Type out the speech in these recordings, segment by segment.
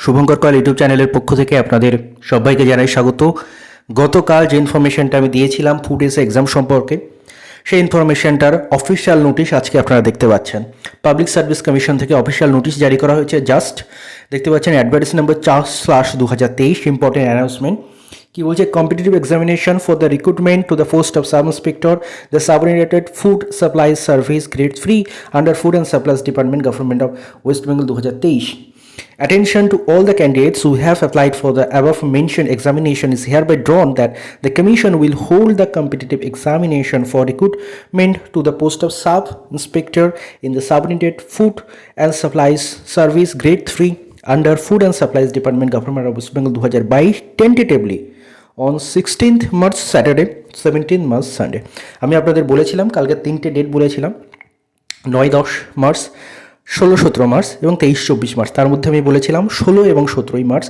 Shubhankar call YouTube চ্যানেলের পক্ষ থেকে আপনাদের সবাইকে জানাই স্বাগত। গতকাল যে ইনফরমেশনটা আমি দিয়েছিলাম ফুড এসে এক্সাম সম্পর্কে, সেই ইনফরমেশনটার অফিসিয়াল নোটিশ আজকে আপনারা দেখতে পাচ্ছেন। পাবলিক সার্ভিস কমিশন থেকে অফিসিয়াল নোটিশ জারি করা হয়েছে। জাস্ট দেখতে পাচ্ছেন অ্যাডভার্টাইজ নাম্বার 4/2023 ইম্পর্টেন্ট অ্যানাউন্সমেন্ট। কি বলছে? Competitive examination for the recruitment to the post of sub inspector the subordinated food supplies service grade 3 under food and supplies department government of West Bengal 2023। Attention to all the candidates who have applied for the above mentioned examination is hereby drawn that the Commission will hold the competitive examination for recruitment to the post of Sub-Inspector in the Subordinate Food and Supplies Service Grade 3 under Food and Supplies Department Government of West Bengal 2022 tentatively on 16th March Saturday, 17th March Sunday। আমি আপনাদের বলেছিলাম কালকে তিনটে date বলেছিলাম, 9-10 March, 16-17 March এবং 23-24 March. তার মধ্যে আমি বলেছিলাম 16 এবং 17 মার্চ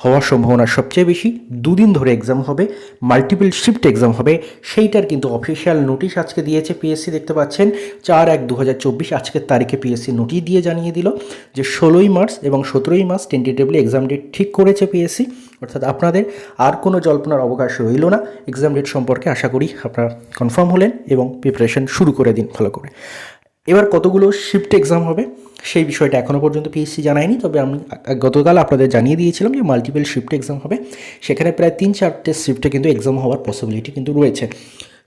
হওয়ার সম্ভাবনা সবচেয়ে বেশি। দুদিন ধরে এক্সাম হবে, মাল্টিপল শিফট এক্সাম হবে। সেইটার কিন্তু অফিসিয়াল নোটিশ আজকে দিয়েছে পিএসসি। দেখতে পাচ্ছেন 4/1/2024 আজকের তারিখে পিএসসি নোটিশ দিয়ে জানিয়ে দিল যে 16 মার্চ এবং 17 মার্চ টেন্টেটিভলি এক্সাম ডেট ঠিক করেছে পিএসসি। অর্থাৎ আপনাদের আর কোনো জল্পনার অবকাশ রইল না এক্সাম ডেট সম্পর্কে। আশা করি আপনারা কনফার্ম হলেন এবং প্রিপারেশন শুরু করে দিন ভালো করে। এবার কতগুলো শিফট এক্সাম হবে সেই বিষয়টা এখনও পর্যন্ত পিএসসি জানায়নি, তবে আমি গতকাল আপনাদের জানিয়ে দিয়েছিলাম যে মাল্টিপল শিফট এক্সাম হবে। সেখানে প্রায় 3-4টে শিফটে কিন্তু এক্সাম হওয়ার পসিবিলিটি কিন্তু রয়েছে।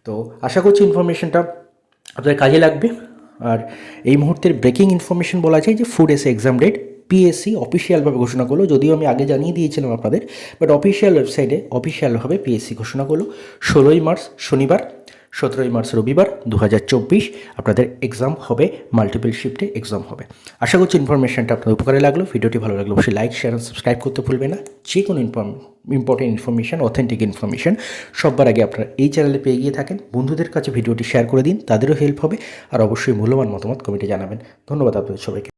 তো আশা করছি ইনফরমেশনটা আপনাদের কাজে লাগবে। আর এই মুহূর্তের ব্রেকিং ইনফরমেশন বলা যায় যে ফুড এসে এক্সাম ডেট পিএসসি অফিসিয়ালভাবে ঘোষণা করলো। যদিও আমি আগে জানিয়ে দিয়েছিলাম আপনাদের, বাট অফিসিয়াল ওয়েবসাইটে অফিসিয়ালভাবে পিএসসি ঘোষণা করলো 16 মার্চ শনিবার, 17 মার্চ রবিবার 2024 আপনাদের এক্সাম হবে, মাল্টিপল শিফটে এক্সাম হবে। আশা করছি ইনফরমেশনটা আপনাদের উপকারে লাগলো। ভিডিওটি ভালো লাগলো অবশ্যই লাইক, শেয়ার এবং সাবস্ক্রাইব করতে ভুলবেন না। যে কোনো ইম্পর্টেন্ট ইনফরমেশন, অথেন্টিক ইনফরমেশন সবার আগে আপনারা এই চ্যানেলে পেয়ে গিয়ে থাকেন। বন্ধুদের কাছে ভিডিওটি শেয়ার করে দিন, তাদেরও হেল্প হবে। আর অবশ্যই মূল্যবান মতামত কমেন্টে জানাবেন। ধন্যবাদ আপনাদের সবাইকে।